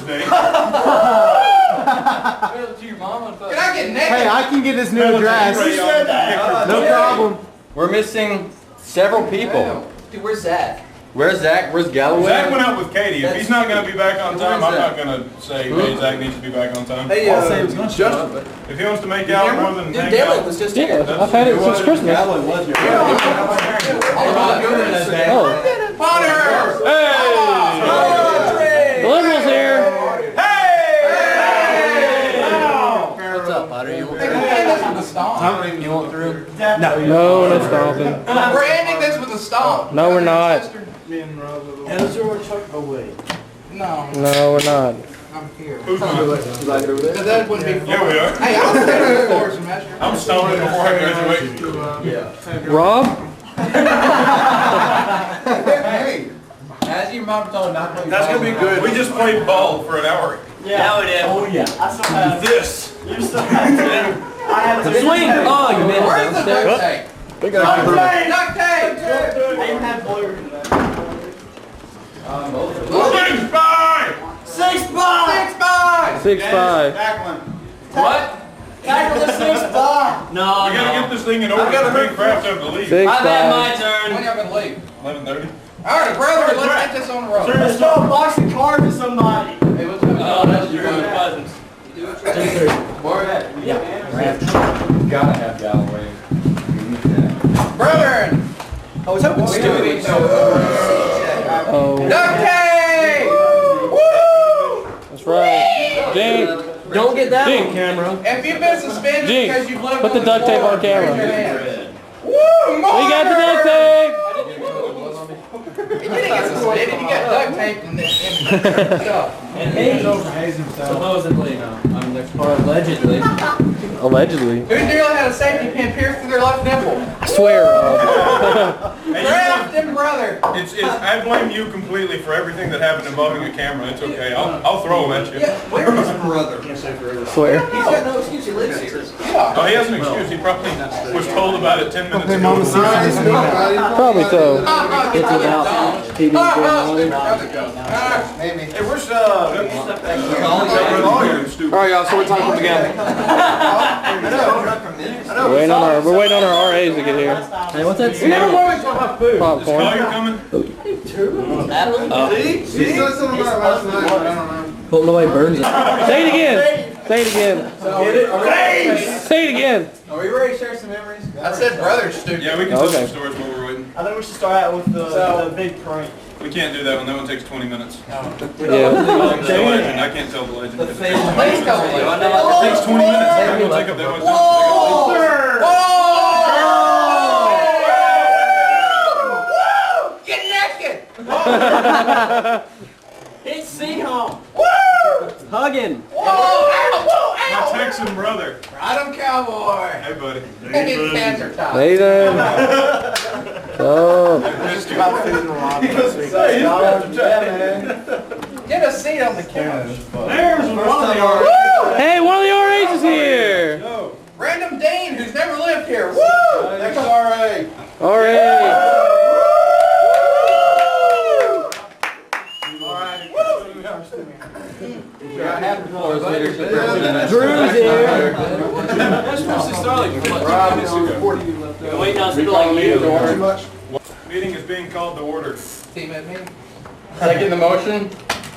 Day. Can I get naked? Hey, I can get this new dress. No problem. We're missing several people. Dude, where's Zach? Where's Zach? Where's Galloway? Zach went out with Katie. If he's not going to be back on time, I'm not going to say, hey, Zach needs to be back on time. Hey, I'll say he was going to show up, but if he wants to make out more than hang Dylan out. was just here. I've had it since Christmas. Bonner! Hey! The liberals here. What's up, Potter? You want this with a stomp? You want through? No, no stomping. We're ending this with a stomp. No, we're not. No, No, we're not. I'm here. Who's not? That wouldn't be fun. Yeah, we are. Hey, I'll stay in the floor semester. I'm stomping before I graduate. Rob? Hey. As your mom told not to. That's going to be good. We just played ball for an hour. Yeah, we did. Oh yeah. I still have This. You still have to. I have to. Swing! Oh, you missed it Where's the downstairs. duct tape? We got it. Duct tape! I even have blue. 6-5! 6-5. 6-5! 6-5. What? Tackle the 6-5. No, We got to get this thing in order to bring crafts over the league. 6-5. I've had my When turn. y'all gonna leave? 11:30. Alright, brother, let's get this on the road. Let's throw a box of cards to somebody. Hey, what's up? Oh, that's your cousins. Gotta have Galloway. Brethren! I was hoping Stewie. Oh, Duct tape! Woo! that's right. Dink. Don't get that Dink, one. camera. If you've been suspended Jinx, because you've lived put the on duct tape floor, on camera. raise your hand. Woo! We got the duct tape. You didn't get suspended, you got duct tape and stuff. Supposedly. Or allegedly. Allegedly. Who nearly had a safety pin pierced through their left nipple? I swear, Rob. Craft and brother. I blame you completely for everything that happened involving a camera. It's okay. I'll throw them at you. Where is brother? Swear. He's got no excuse, he lives here. Yeah. Oh, he has an excuse. He probably was told about it 10 minutes ago. Probably so. It's about Maybe. Hey, where's Alright, y'all, so we're talking together. We're waiting on our RAs to get here. Hey, what's that smell? Is Popcorn. Collier coming? She said something about last night, but I don't know. Hope nobody burns it. Say it again. Say it again. Say it again. Are we ready to share some memories? I said brother's stupid. Yeah, we can tell Okay. some stories while we're waiting. I think we should start out with the big prank. We can't do that one. That one takes 20 minutes. Yeah. It's the legend. I can't tell the legend. It Please tell me. takes 20 minutes. I'm going to take up that much time. Whoa! Get naked! It's Seahawk. Woo! Hugging. Whoa! Ow! My Whoa! Ow! Texan brother. Ride 'em, cowboy! Hey, buddy. It's cancer time. Nathan. Oh. Get a seat on the couch. There's one of the RAs. Hey, one of the RAs is here. Random Dane who's never lived here. Woo! Next RA. RA. Drew's here. That's supposed to start like 5 minutes ago. Waiting on people like you. Too much? Meeting is being called to order. Team at me. Second the motion.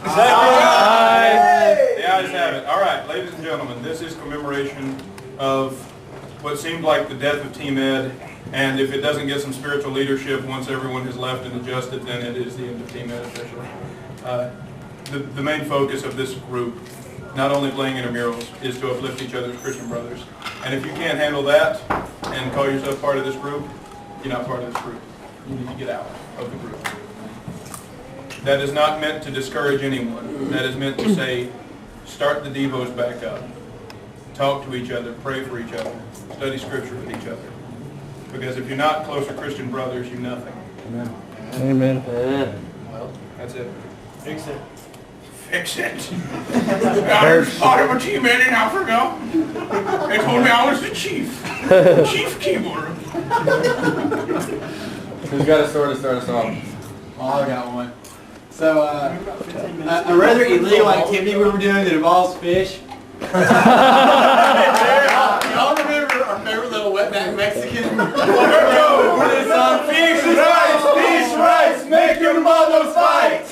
Hi. The ayes have it. All right, ladies and gentlemen, this is commemoration of what seemed like the death of Team Ed. And if it doesn't get some spiritual leadership once everyone has left and adjusted, then it is the end of Team Ed officially. The main focus of this group, not only playing intramurals, is to uplift each other as Christian brothers. And if you can't handle that and call yourself part of this group, you're not part of this group. You need to get out of the group. That is not meant to discourage anyone. That is meant to say, start the devos back up. Talk to each other, pray for each other, study scripture with each other. Because if you're not closer Christian brothers, you're nothing. Amen. Well, That's it. Fix it. Fix it. I was part of a team meeting, I forgot. They told me I was the chief. Chief keyboard. Who's got a story to start us off? I got one. So, a rather illegal activity we were doing that involves fish. Y'all remember our favorite little wetback Mexican? Where they sung, fish rights, make your mother fight.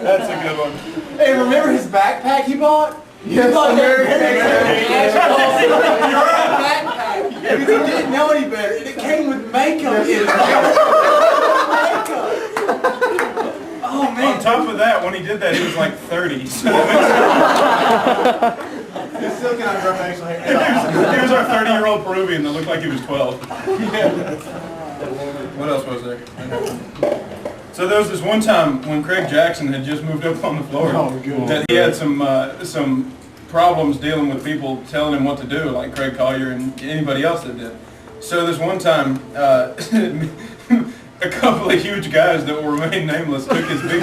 That's a good one. Hey, remember his backpack he bought? Yes, He bought that backpack. because he didn't know any better, and it came with makeup in it. Oh On man. top of that, when he did that, he was like 30. So He still got rough facial hair. he was our 30-year-old Peruvian that looked like he was 12. What else was there? So there was this one time when Craig Jackson had just moved up on the floor that he had some problems dealing with people telling him what to do, like Craig Collier and anybody else that did. So this one time, a couple of huge guys that will remain nameless took his he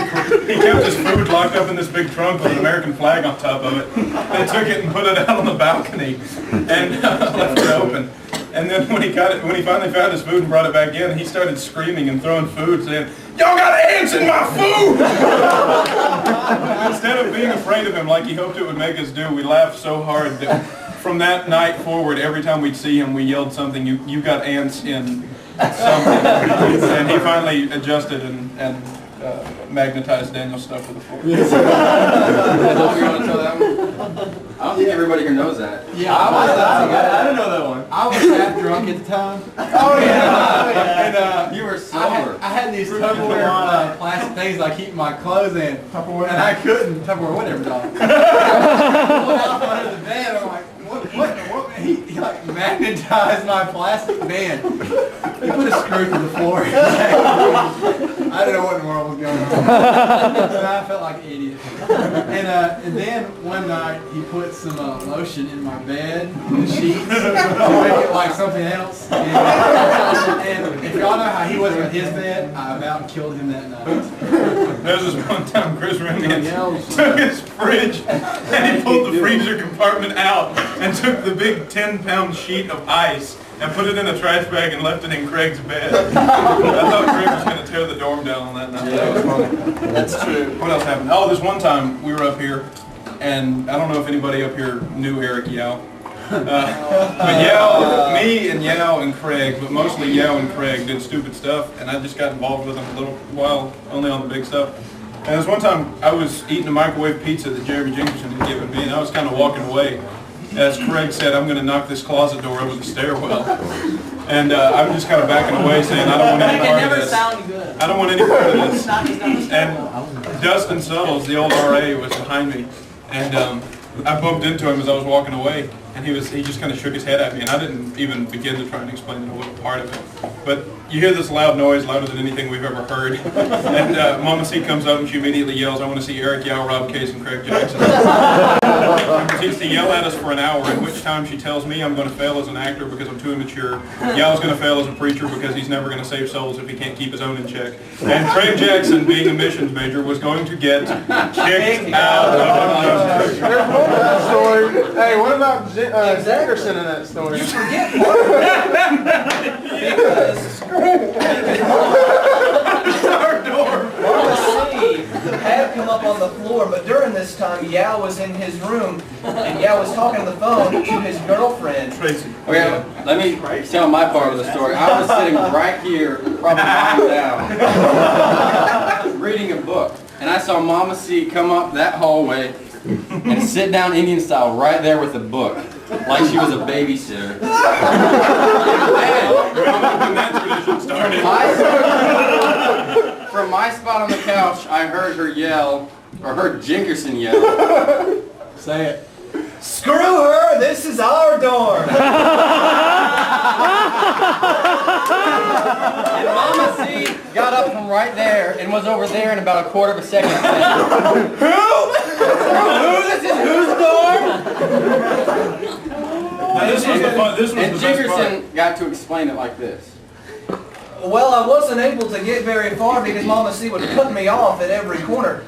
kept his food locked up in this big trunk with an American flag on top of it. They took it and put it out on the balcony and left it open. And then when he finally found his food and brought it back in, he started screaming and throwing food, saying, "Y'all got ants in my food!" Instead of being afraid of him like he hoped it would make us do, we laughed so hard that from that night forward, every time we'd see him, we yelled something, you got ants in something. And he finally adjusted and magnetized Daniel's stuff with the fork. You want to tell that one? I don't think everybody here knows that. Yeah, I don't know that one. I was half drunk at the time. Oh yeah. And You were sober. I had these Tupperware plastic things I keep my clothes in. Tupperware. And I couldn't. Tupperware, whatever, dog. I pulled out from under the bed. I'm like, what? He like magnetized my plastic band. He put a screw through the floor. I didn't know what in the world was going on. So I felt like an idiot. And then one night he put some lotion in my bed, in the sheets, to make it like something else. And if y'all know how he was with his bed, I about killed him that night. There was this one time Chris Remington took his fridge and he pulled the freezer compartment out and took the big 10-pound sheet of ice and put it in a trash bag and left it in Craig's bed. I thought Craig was going to tear the dorm down on that night. That was funny. That's true. What else happened? Oh, this one time we were up here, and I don't know if anybody up here knew Eric Yao. But Yao, me and Yao and Craig, but mostly Yao and Craig did stupid stuff, and I just got involved with them a little while, only on the big stuff. And this one time I was eating a microwave pizza that Jeremy Jenkinson had given me, and I was kind of walking away. As Craig said, I'm going to knock this closet door over the stairwell. And I'm just kind of backing away saying, I don't want any part of this. I don't want any part of this. And Dustin Suttles, the old RA, was behind me. And I bumped into him as I was walking away. And he just kind of shook his head at me. And I didn't even begin to try and explain that I wasn't part of it. But you hear this loud noise, louder than anything we've ever heard. And Mama C comes up and she immediately yells, "I want to see Eric Yao, Rob Case, and Craig Jackson." She proceeds to yell at us for an hour, at which time she tells me I'm going to fail as an actor because I'm too immature. Yao's going to fail as a preacher because he's never going to save souls if he can't keep his own in check. And Craig Jackson, being a missions major, was going to get kicked out of the church. There's more to that story. Hey, what about Zackerson in that story? You forget part of Mama C had come up on the floor, but during this time, Yao was in his room, and Yao was talking on the phone to his girlfriend. Tracy. Okay, let me tell my part of the story. I was sitting right here, probably lying down, reading a book. And I saw Mama C come up that hallway and sit down Indian style right there with a book, like she was a babysitter. When that tradition started. From my spot on the couch, I heard her yell, or heard Jenkinson yell. Say it. Screw her! This is our dorm! And Mama C got up from right there and was over there in about a quarter of a second. Who? This is whose dorm? Now, this was the best part. And Jenkinson got to explain it like this. Well, I wasn't able to get very far because Mama C would cut me off at every corner.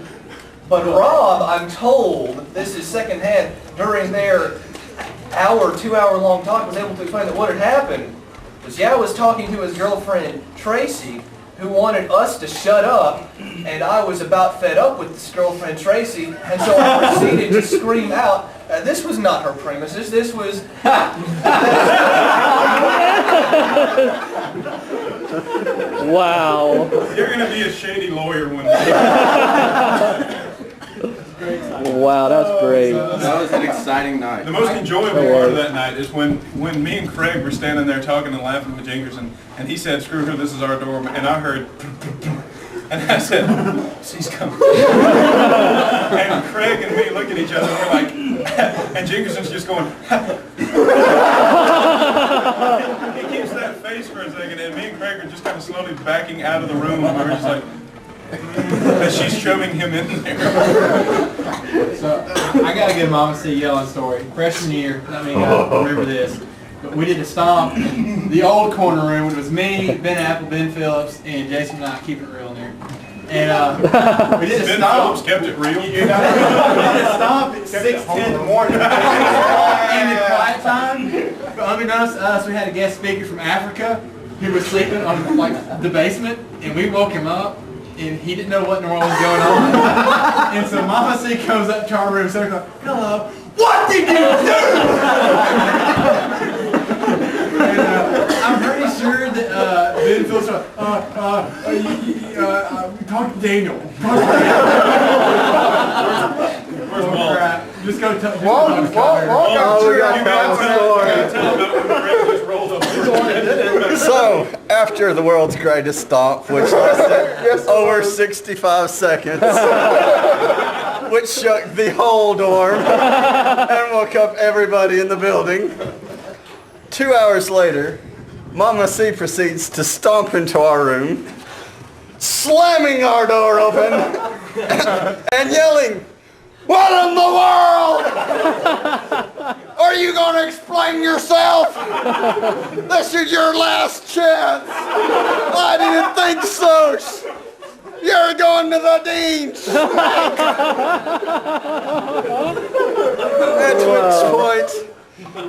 But Rob, I'm told, this is secondhand, during their 2-hour long talk, was able to explain that what had happened was Yao was talking to his girlfriend, Tracy, who wanted us to shut up, and I was about fed up with this girlfriend Tracy, and so I proceeded to scream out, this was not her premises, this was... Wow. You're going to be a shady lawyer one day. Wow, that's great. That was an exciting night. The most enjoyable part of that night is when me and Craig were standing there talking and laughing with Jinkerson, and he said, "Screw her, this is our door," and I heard, and I said, "She's coming." And Craig and me look at each other, and we're like, and Jinkerson's just going, he keeps that face for a second, and me and Craig are just kind of slowly backing out of the room, and we're just like, as she's shoving him in there. So I gotta get a Mama C yelling story. Freshman year, I mean, I remember this. But we did a stomp in the old corner room. It was me, Ben Apple, Ben Phillips, and Jason and I, keeping it real in there. And we did a Ben stomp. Phillips kept it real. We did a stomp at 6:10 in the morning. In the quiet time, but unbeknownst to us, we had a guest speaker from Africa who was sleeping on like the basement, and we woke him up. And he didn't know what in the world was going on. And so Mama C comes up to our room and says, "Hello, what did you do?" And I'm pretty sure that Ben Phillips was talk to Daniel. Where's Walt? Just go tell You gotta tell about when the Craig just rolled up. So, after the world's greatest stomp, which lasted over 65 seconds, which shook the whole dorm and woke up everybody in the building, 2 hours later, Mama C proceeds to stomp into our room, slamming our door open and yelling, "What in the world? Are you going to explain yourself? This is your last chance. I didn't think so. You're going to the dean's." At which point,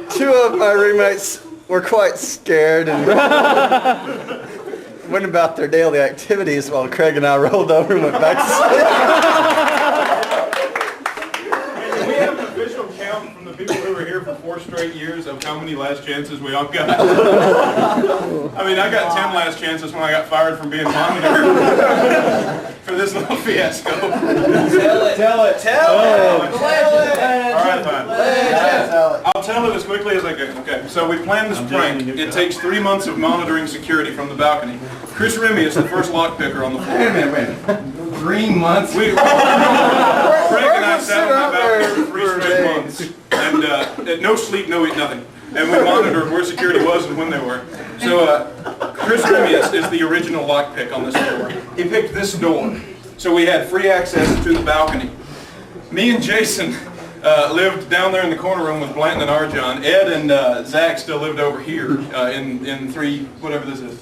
two of my roommates were quite scared and went about their daily activities while Craig and I rolled over and went back to sleep. We have an official count from the people who were here for 4 straight years of how many last chances we all got. I mean, I got 10 last chances when I got fired from being monitor for this little fiasco. Tell it. Tell it. All right, fine. I'll tell it as quickly as I can. Okay, so we planned this prank. It takes 3 months of monitoring security from the balcony. Chris Remius, the first lockpicker on the floor. Wait a minute. 3 months? Craig and I sat on that balcony for 3 straight months, and no sleep, no eat, nothing. And we monitored where security was and when they were. So Chris Remius is the original lockpick on this floor. He picked this door, so we had free access to the balcony. Me and Jason lived down there in the corner room with Blanton and Arjon. Ed and Zach still lived over here in 3, whatever this is,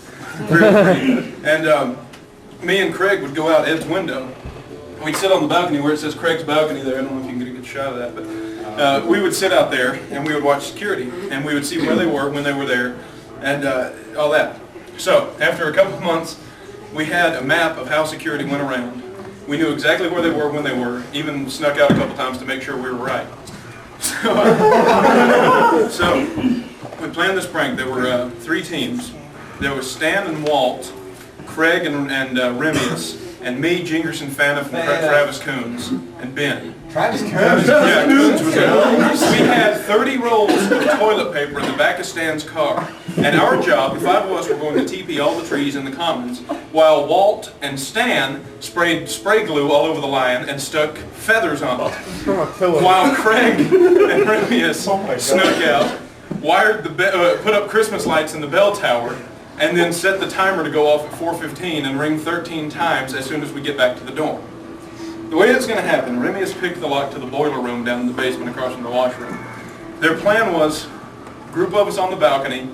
303. And me and Craig would go out Ed's window. We'd sit on the balcony where it says Craig's balcony there. I don't know if you can get a good shot of that, but we would sit out there and we would watch security, and we would see where they were when they were there, and all that. So after a couple of months, we had a map of how security went around. We knew exactly where they were when they were, even snuck out a couple times to make sure we were right. So we planned this prank. There were 3 teams. There was Stan and Walt, Craig and Remius, and me, Jingerson, Faniff, and Travis Coons, and Ben. Travis Coons? Yeah, Coons was there. We had 30 rolls of toilet paper in the back of Stan's car. And our job, the 5 of us were going to TP all the trees in the commons, while Walt and Stan sprayed spray glue all over the lion and stuck feathers on it. While Craig and Remius snuck out, wired put up Christmas lights in the bell tower, and then set the timer to go off at 4:15 and ring 13 times as soon as we get back to the dorm. The way it's going to happen, Remius picked the lock to the boiler room down in the basement across from the washroom. Their plan was, a group of us on the balcony,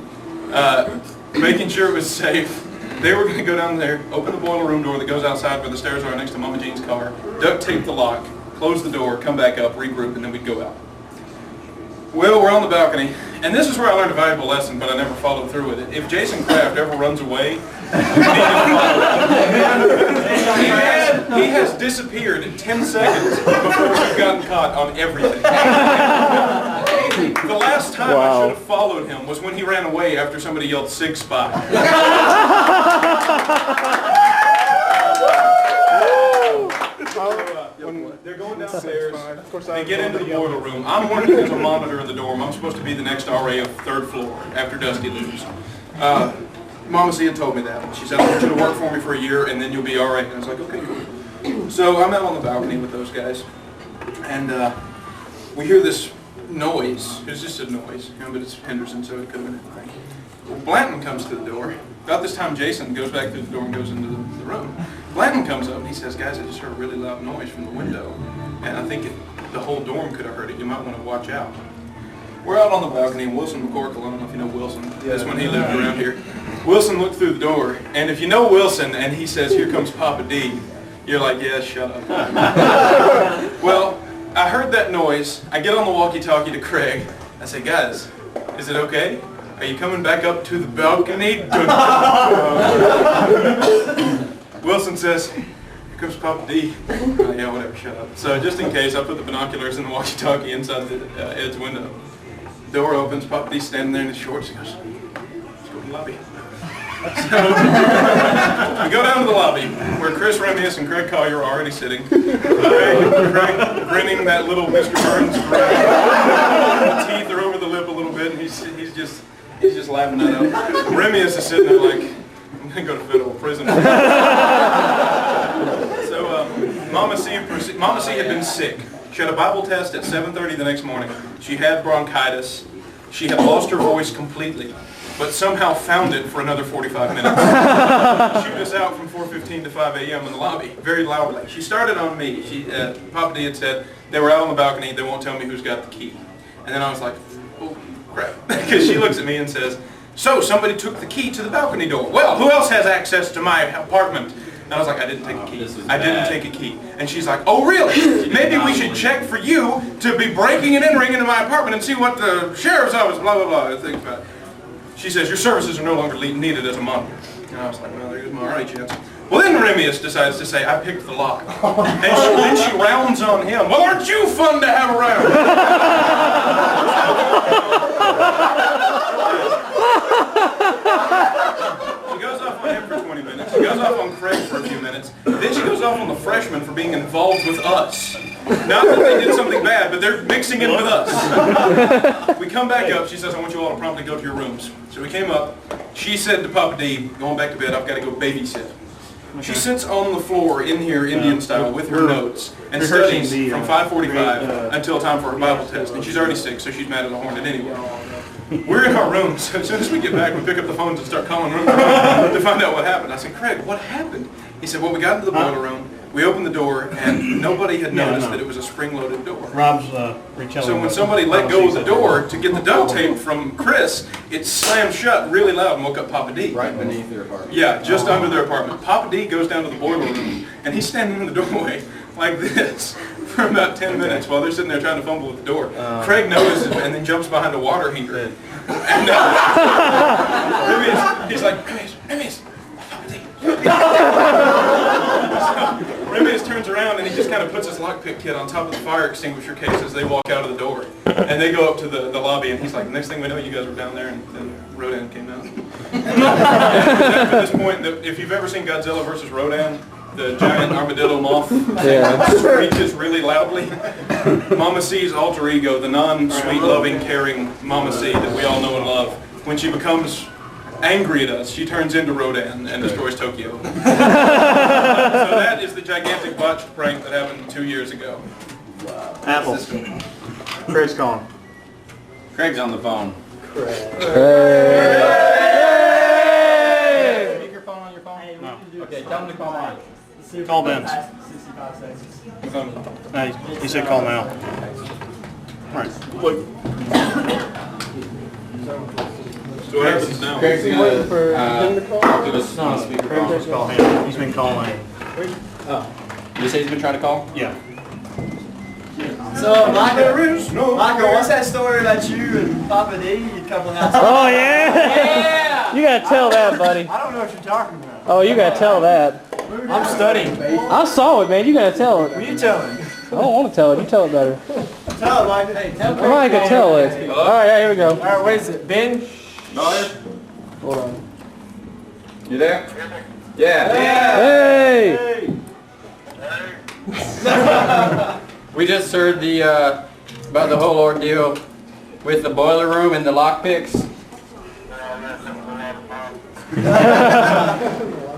making sure it was safe. They were going to go down there, open the boiler room door that goes outside where the stairs are next to Mama Jean's car, duct tape the lock, close the door, come back up, regroup, and then we'd go out. Well, we're on the balcony, And this is where I learned a valuable lesson, but I never followed through with it. If Jason Kraft ever runs away, he has disappeared in 10 seconds before we've gotten caught on everything. The last time I should have followed him was when he ran away after somebody yelled "Sig Spy." When they're going downstairs, they get into the boiler room. I'm working as a monitor in the dorm. I'm supposed to be the next RA of 3rd floor after Dusty leaves. Mama Cia told me that. She said, I want you to work for me for a year and then you'll be RA. And I was like, okay, cool. So I'm out on the balcony with those guys. And we hear this noise. It's just a noise, but it's Henderson, so it could have been anything. Well, Blanton comes to the door. About this time, Jason goes back through the door and goes into the room. Blanton comes up and he says, guys, I just heard a really loud noise from the window. And I think the whole dorm could have heard it. You might want to watch out. We're out on the balcony, and Wilson McCorkle, I don't know if you know Wilson. That's when he lived around here. Wilson looked through the door, and if you know Wilson and he says, here comes Papa D, you're like, yeah, shut up. Well, I heard that noise. I get on the walkie-talkie to Craig. I say, guys, is it okay? Are you coming back up to the balcony? Wilson says, here comes Papa D. Yeah, whatever, shut up. So just in case, I put the binoculars and the walkie-talkie inside Ed's window. Door opens, Papa D's standing there in his shorts. He goes, let's go to the lobby. So we go down to the lobby where Chris Remius and Craig Collier are already sitting. Craig grinning that little Mr. Burns grin. Teeth are over the lip a little bit, and he's just laughing that up. Remius is sitting there like, I'm gonna go to federal prison. So Mama C had been sick. She had a Bible test at 7:30 the next morning. She had bronchitis. She had lost her voice completely, but somehow found it for another 45 minutes. She was out from 4:15 to 5 a.m. in the lobby, very loudly. She started on me. Papa D had said, they were out on the balcony, they won't tell me who's got the key. And then I was like, oh, crap. Because she looks at me and says, so somebody took the key to the balcony door. Well, who else has access to my apartment? And I was like, I didn't take a key. I didn't take a key. And she's like, oh really? Maybe we should check for you to be breaking and entering into my apartment and see what the sheriff's office, blah, blah, blah, thinks about it. She says, your services are no longer needed as a monitor. And I was like, well, there's my right chance. Well, then Remius decides to say, I picked the lock. And then she rounds on him. Well, aren't you fun to have around? She goes off on him for 20 minutes. She goes off on Craig for a few minutes. Then she goes off on the freshmen for being involved with us. Not that they did something bad, but they're mixing in with us. We come back up. She says, I want you all to promptly go to your rooms. So we came up. She said to Papa D, going back to bed, I've got to go babysit. She sits on the floor in here, Indian style, with her notes, and studies from 5:45 until time for her Bible test. And she's already sick, so she's mad as a hornet anyway. We're in our rooms, so as soon as we get back, we pick up the phones and start calling room to find out what happened. I said, Craig, what happened? He said, well, we got into the boiler room, we opened the door, and nobody had noticed that it was a spring-loaded door. Rob's retelling. So when somebody let go of the door to get the duct tape from Chris, it slammed shut really loud and woke up Papa D. Right beneath their apartment. Yeah, just under their apartment. Papa D goes down to the boiler room, and he's standing in the doorway like this for about 10 minutes while they're sitting there trying to fumble with the door. Craig notices and then jumps behind a water heater. And he's like, Remius, Papa D. Remius turns around and he just kind of puts his lockpick kit on top of the fire extinguisher case as they walk out of the door. And they go up to the lobby and he's like, next thing we know, you guys were down there, and then Rodan came out. At this point, if you've ever seen Godzilla vs. Rodan, the giant armadillo moth screeches really loudly. Mama C's alter ego, the non-sweet, loving, caring Mama C that we all know and love, when she becomes angry at us, she turns into Rodan and destroys Tokyo. So that is the gigantic botched prank that happened 2 years ago. Apple. Craig's calling. Craig's on the phone. Speakerphone on your phone? No. Okay, tell him to call mine. Call Ben's. 65 seconds. He said call now. All right. Look. So what happens now? Craig's gonna do a speakerphone. Craig's call him. He's been calling. You say he's been trying to call? Yeah. So So, Michael, There is no Michael, what's that story about you and Papa D a couple of nights ago? Oh, yeah? Yeah! You gotta tell that, buddy. I don't know what you're talking about. Oh, you gotta tell that. I'm studying. I saw it, man. You gotta tell it. You tell me. I don't want to tell it. You tell it better. Tell it, Michael. Hey, tell I'm not gonna tell it. All right, yeah, here we go. All right, wait a second. Ben? Hold on. You there? Yeah. Hey! We just heard the about the whole ordeal with the boiler room and the lockpicks.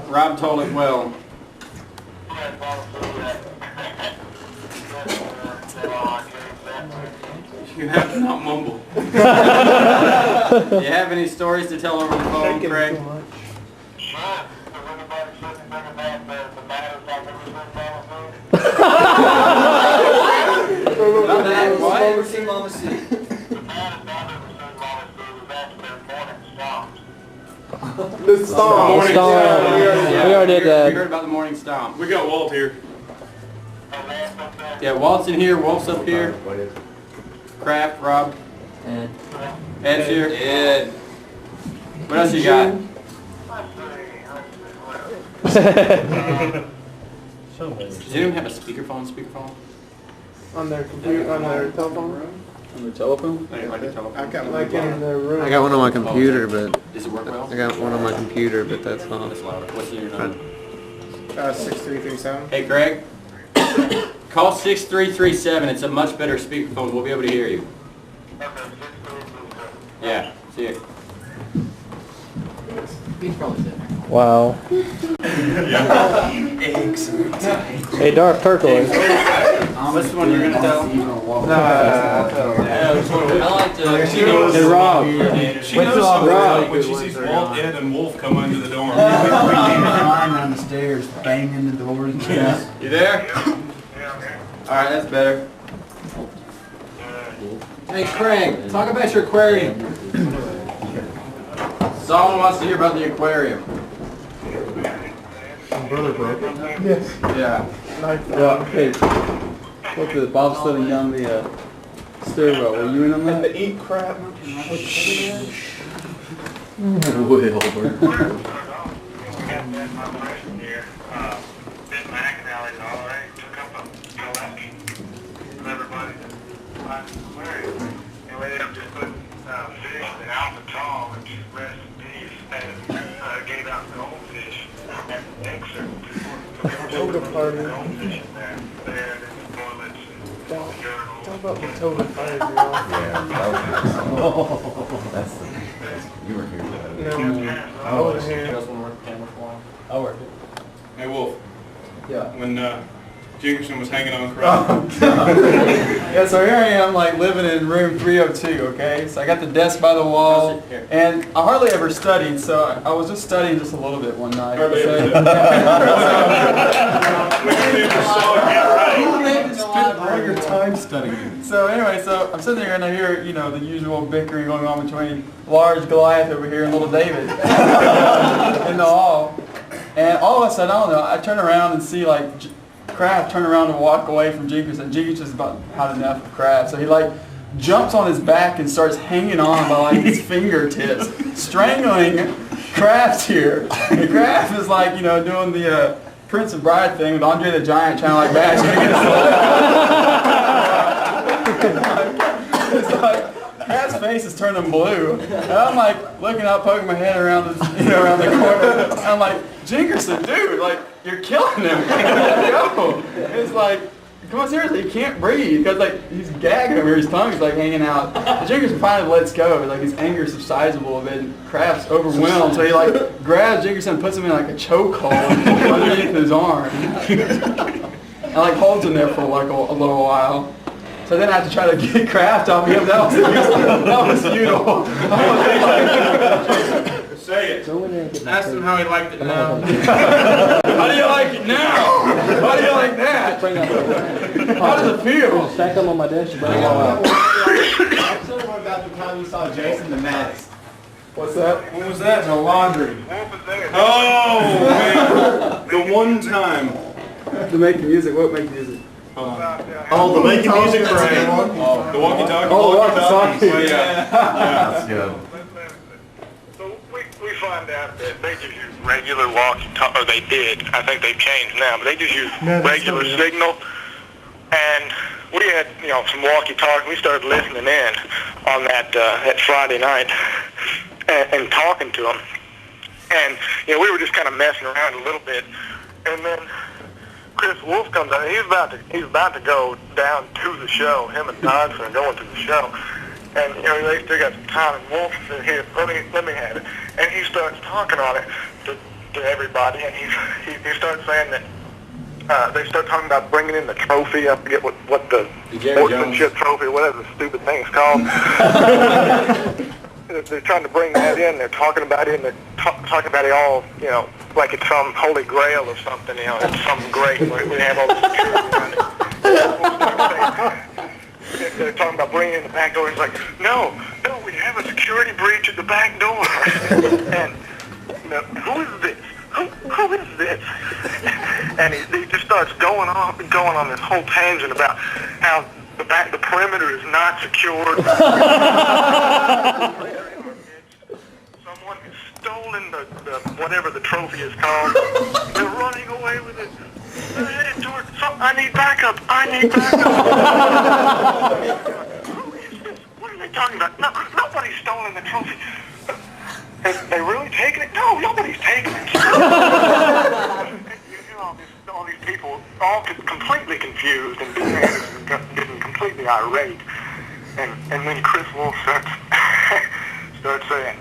Rob told it well. You have to not mumble. Do you have any stories to tell over the phone, Craig? What? See Mama C. The song. Stomp. We already did We that. heard about the morning stomp. We got Walt here. Yeah, Walt's in here, Wolf's up here. Kraft, Rob. Ed's here. Ed. What else you got? Does anyone have a speakerphone? On their computer, on their telephone? On the telephone? Like a telephone. I got like in their room. I got one on my computer, but Does it work well? I got one on my computer, but that's not. That's louder. What's your number? 6337. Hey, Greg. Call 6337. It's a much better speakerphone. We'll be able to hear you. Yeah. See you. Wow. Hey, dark turquoise. What's the one you're gonna tell? I like to. She knows, Hey, Rob. she knows something up when she sees Walt, Ed, and Wolf come under the dorm. Climbing down the stairs, banging the doors and stuff. You there? Alright, that's better. Hey Craig, talk about your aquarium. Someone wants to hear about the aquarium. Brother broke it. Yeah. Yeah, hey. What the bobsledding down the stairwell, were you in on that? The eat crap. Toga party. Talk about the toga party, girl. I wasn't here. I'll work it. Hey, Wolf. Yeah. When Jiggerson was hanging on Kraft. Yeah, so here I am, like living in room 302, okay? So I got the desk by the wall, and I hardly ever studied, so I was just studying just a little bit one night. Hardly So- ever We never saw it get right. Spend all your time studying. So anyway, so I'm sitting there and I hear, you know, the usual bickering going on between large Goliath over here and little David in the hall. And all of a sudden, I don't know, I turn around and see like Kraft turn around and walk away from Jenkins, and Jenkins is about had enough of Kraft. So he like jumps on his back and starts hanging on by like his fingertips, strangling Kraft here. And Kraft is like, you know, doing the Prince of Bride thing with Andre the Giant trying to like bash him. It's like Kraft's face is turning blue, and I'm like looking up, poking my head around the, around the corner. And I'm like, Jinkerson, dude, like you're killing him. Go. It's like, come on, seriously, he can't breathe because like he's gagging over, his tongue's like hanging out. Jinkerson finally lets go, like his anger subsides a little bit, and Kraft's overwhelmed, so he like grabs Jinkerson and puts him in like a chokehold underneath his arm, and like holds him there for like a little while. So then I have to try to get Kraft off him. That was futile. Say it. Ask him how he liked it now. How do you like it now? How do you like that? How does it feel? Stack them on my desk. You bring them all out. What about the time you saw Jason the Mask? What's that? When was that? The laundry. Oh, man. The one time. To make music. What make music? Oh, the making music parade. The walkie-talkie. Oh, the walkie-talkie. Yeah. So we find out that they just use regular walkie-talkie, or they did. I think they've changed now, but they just use regular signal. And we had, some walkie-talkie. We started listening in on that Friday night and talking to them. And, we were just kind of messing around a little bit. And then Chris Wolf comes out. He's about to go down to the show. Him and Dodson are going to the show. And, they still got some time. And Wolf said, here, let me have it. And he starts talking on it to everybody. And he starts saying that they start talking about bringing in the trophy. I forget what the sportsmanship trophy, whatever the stupid thing's called. They're trying to bring that in. They're talking about it, and they're talking about it all, like it's some holy grail or something. It's something great. We have all the security around it. They're talking about bringing in the back door. He's like, no, we have a security breach at the back door. And who is this? Who is this? And he just starts going on this whole tangent about how the perimeter is not secured. Someone has stolen the whatever the trophy is called. They're running away with it. They're headed toward. I need backup. Who is this? What are they talking about? No, nobody's stolen the trophy. Have they really taken it? No, nobody's taken it. All these people, all completely confused, and getting completely irate. And then Chris Wolf starts saying,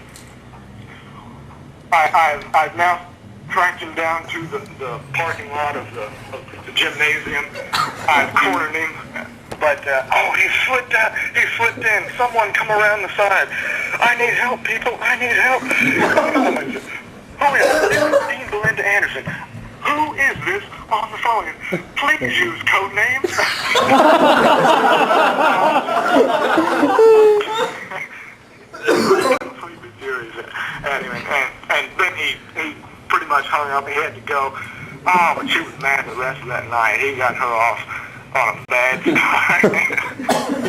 I've now tracked him down to the parking lot of the gymnasium. I've cornered him. But, he slipped in. Someone come around the side. I need help, people. I need help. Who is this? This is Dean Belinda Anderson. Who is this on the phone? Please use code names. Completely serious. Anyway, and then he pretty much hung up. He had to go. Oh, but she was mad the rest of that night. He got her off on a bad start.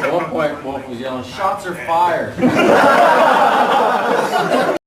At one point, Wolf was yelling, "Shots are fired."